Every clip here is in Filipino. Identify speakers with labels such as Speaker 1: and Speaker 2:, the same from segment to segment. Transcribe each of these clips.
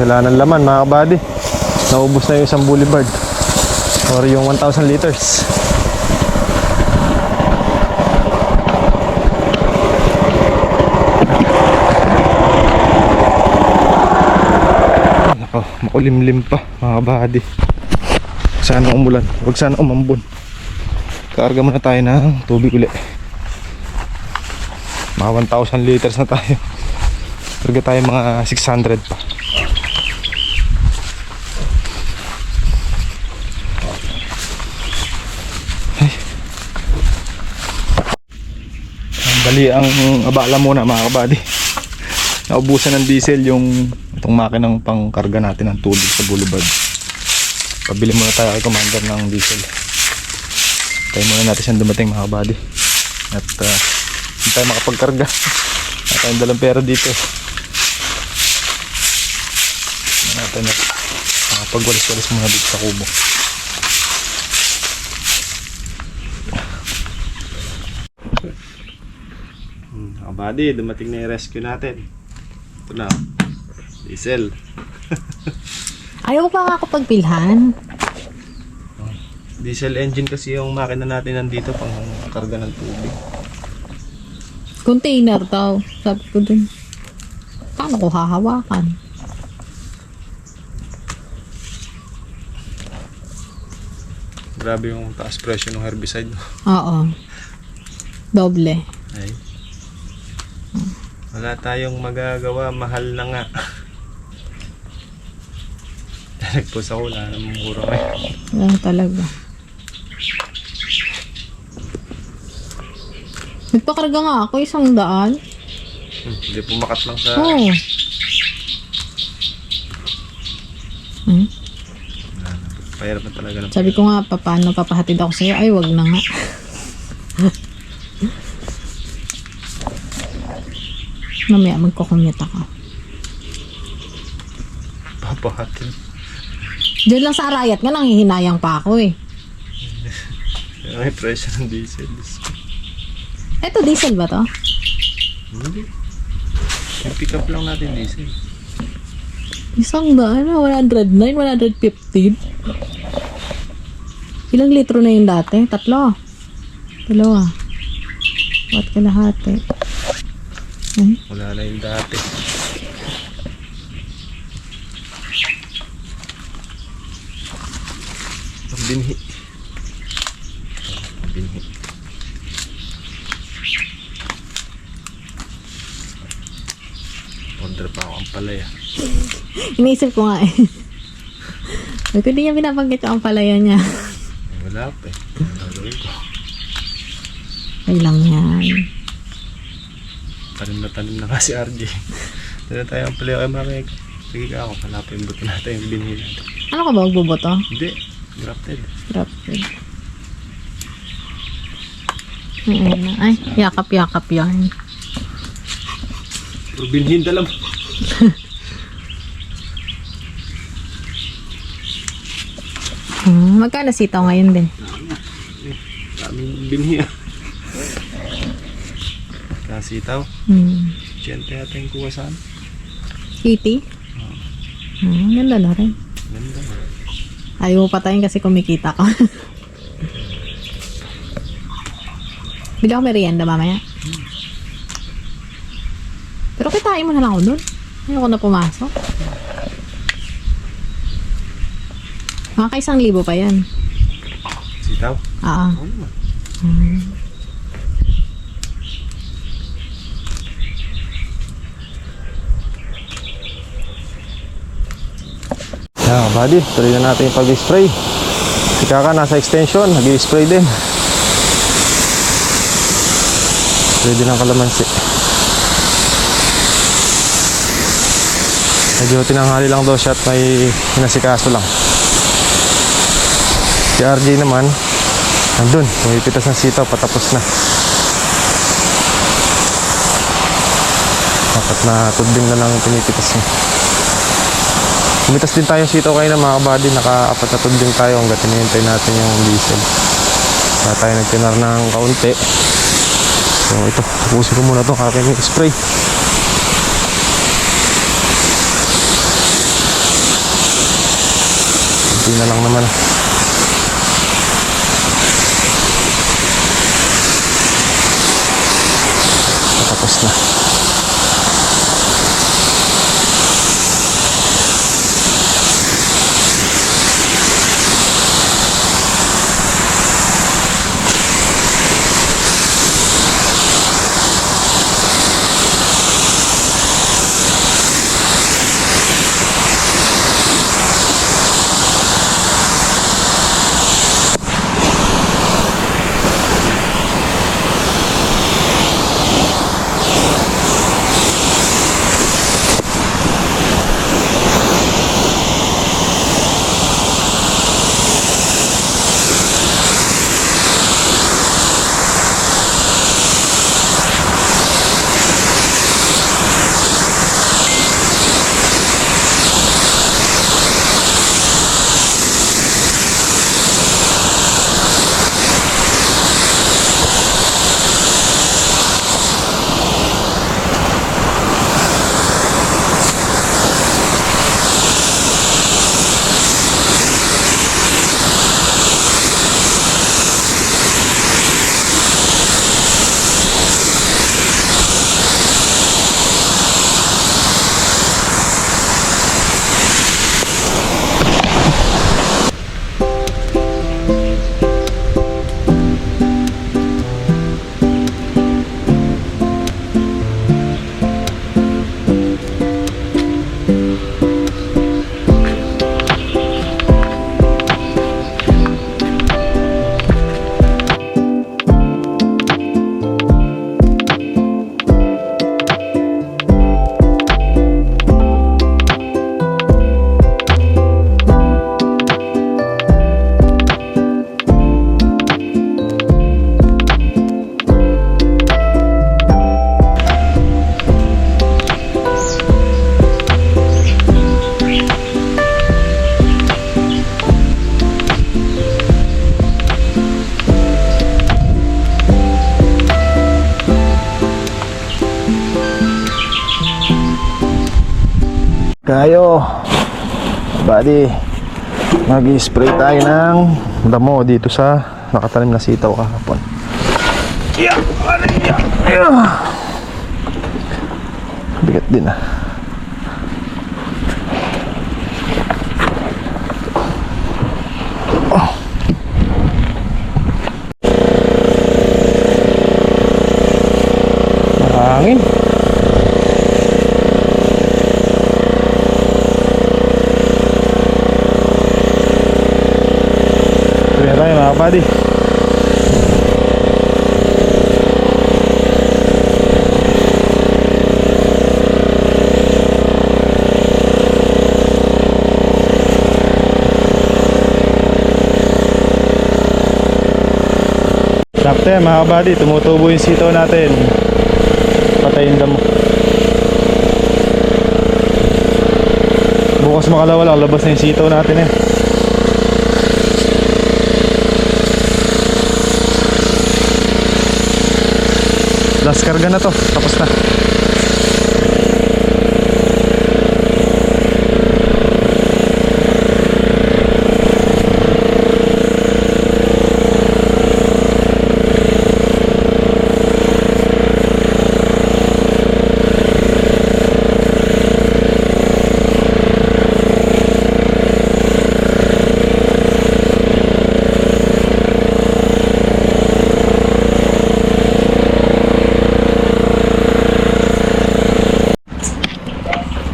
Speaker 1: wala ng laman mga kabady. Naubos na yung isang boulevard or yung 1,000 liters. Makulimlim pa mga kabady. Sana umulan, huwag sana umambon. Karga muna tayo ng tubig uli. Mga 1,000 liters na tayo. Karga tayo mga 600 pa. Ay. Dali ang abala muna mga kabady. Naubusan ng diesel yung itong makinang pangkarga natin ng tubig sa boulevard. Pabili muna tayo kay commander ng diesel. Tayo muna natin siyang dumating mga kabady. At hindi tayo makapagkarga. At tayong dalang pera dito. Natin at makapagwalis-walis muna dito sa kubo. Mga kabady, dumating na yung rescue natin. Ito na, diesel.
Speaker 2: Ayaw pa nga ako pagpilhan.
Speaker 1: Diesel engine kasi yung makina natin nandito pang karga ng tubig.
Speaker 2: Container daw. Sabi ko dun. Paano ko hahawakan?
Speaker 1: Grabe yung taas presyo ng herbicide.
Speaker 2: Oo. Doble.
Speaker 1: Ay. Wala tayong magagawa, mahal na nga. Nagpos ako, wala namang mura ngayon.
Speaker 2: Wala talaga. Nagpakarga nga ako 100.
Speaker 1: Hindi pumakat lang sa...
Speaker 2: Oo.
Speaker 1: Pahirap na talaga ng...
Speaker 2: Sabi ko nga, paano papahatid ako sa'yo? Ay, wag na nga. Mamaya magkukumute ako.
Speaker 1: Papahatid.
Speaker 2: Diyan lang sa Arayat nga, nanghihinayang pa ako eh.
Speaker 1: May presyo ng diesel.
Speaker 2: Eto, diesel ba to?
Speaker 1: Hindi. Yung pick up lang natin diesel.
Speaker 2: 100, 109, 115. Ilang litro na yung dati? 3. 2. What kalahati?
Speaker 1: Wala na yung dati. Binhi. Binhi. Order pa ako ang palaya.
Speaker 2: Iniisip ko nga eh. Ba't hindi niya binabanggit yung ampalaya niya?
Speaker 1: Wala pa eh. Ang gagawin ko.
Speaker 2: Ay lang yan.
Speaker 1: Tanim na kasi RJ. Dala tayo ang palaya kay Mami. Sige ka ako. Hanapin buto natin yung binhi natin.
Speaker 2: Ano ka ba magbuboto?
Speaker 1: Hindi. Grafted.
Speaker 2: Grafted. Ay, yakap-yakap yan.
Speaker 1: Pero binhin dalam.
Speaker 2: Magkano sitaw ngayon din?
Speaker 1: Daming binhi ah. Kasitaw. 80 yata yung kuha saan.
Speaker 2: 80? Ganda na rin.
Speaker 1: Ganda.
Speaker 2: Ayaw mo patayin kasi kumikita ko. Bili ako merienda mamaya. Pero kitain mo na lang ako dun. Ayoko na pumasok. Mga ka 1,000 pa yan.
Speaker 1: Sitaw?
Speaker 2: Oo.
Speaker 1: Yeah, buddy, tuloy na natin yung pag-spray. Si Kaka nasa extension, nag-spray din. Spray din ang kalamansi. Medyo tinanghali lang daw siya at may hinasikaso lang. Si RJ naman, nandun, pumipitas ng sitaw, patapos na. Dapat na tuding na lang yung pinipitas niya. Pumitas din tayo sitaw kayo na mga kabady, naka-apat na tuding tayo hanggang tinihintay natin yung diesel. Kaya tayo nagtinar ng kaunti. So ito, tapusin ko muna itong aking spray. Kunti na lang naman. Tapos na. Kayo, buddy, mag-spray tayo ng damo dito sa nakatanim na sitaw kahapon. Bigat din ah. Hangin. Buddy. Sakto mga buddy, tumutubo yung sitaw natin. Patayin damo. Bukas makalawa lang, labas na yung sitaw natin eh. Last karga na to, tapos na.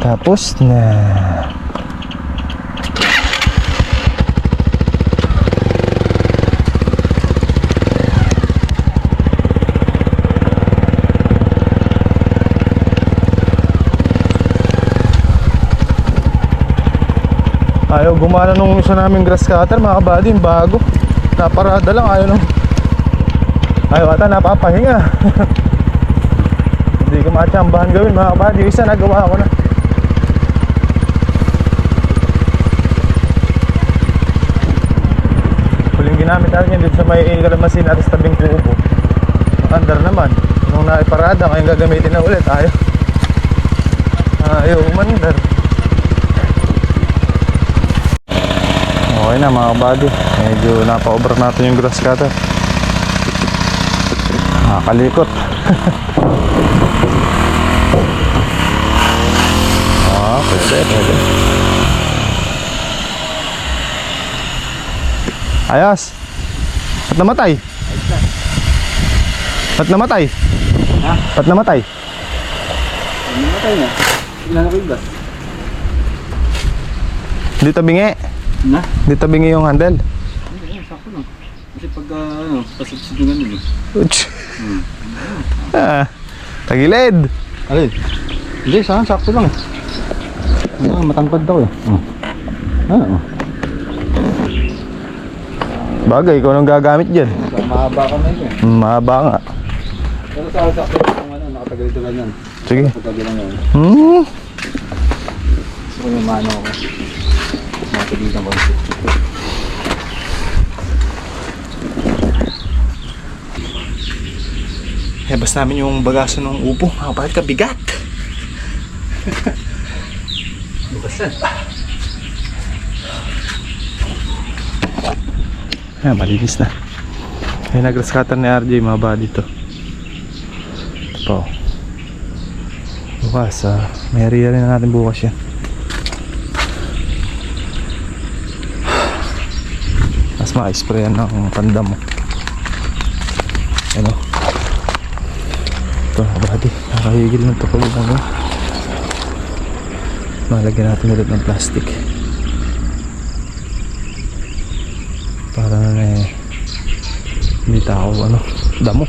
Speaker 1: Tapos na. Ayaw gumana nung isa naming grass cutter mga kabady, bago. Naparada lang, ayaw ata napapahinga. Hindi ko matsambahan gawin mga kabady. Yung isa nagawa ko na. Huling ginamit natin yun dito sa may kalamasin at sa tabing kubo. Andar naman. Nung naiparada, ngayon gagamitin na ulit. Ayaw umandar. na mga kabady. Medyo napa-over natin yung grass cutter. Nakakalikot. Pwede. Ayos. Ba't namatay? Ba't namatay?
Speaker 3: Ha?
Speaker 1: Ba't namatay?
Speaker 3: Namatay na. Ilan ako yung gas?
Speaker 1: Hindi tabingi.
Speaker 3: Na?
Speaker 1: Hindi tabingi yung handle.
Speaker 3: Hindi, sakto lang. Kasi pagka, pasubsid yung ganun eh.
Speaker 1: Uch. Tagilid.
Speaker 3: Alin? Hindi, saan? Sakto lang eh. Matangkad daw eh.
Speaker 1: Bagay, ikaw nang gagamit dyan.
Speaker 3: Mahaba ka na yun eh.
Speaker 1: Mahaba nga.
Speaker 3: Pero sa sakto yung nakatagal ito ganyan.
Speaker 1: Sige.
Speaker 3: Pagkagilang yun. Gusto ko yung mano ako. Matagitan ko.
Speaker 1: Hebas namin yung bagaso ng upo. Bakit ka bigat?
Speaker 3: Bukasan.
Speaker 1: Malinis na. Ay, nag-grass cutter ni RJ, mga body to. Ito po. Bukas, may area rin na natin bukas yan. Mas maka-sprayan ng pandam mo. Ano? Ito, body. Nakahigil ng tukol lang yun. Malagyan natin ulit ng plastic. Para na hindi tao, damo.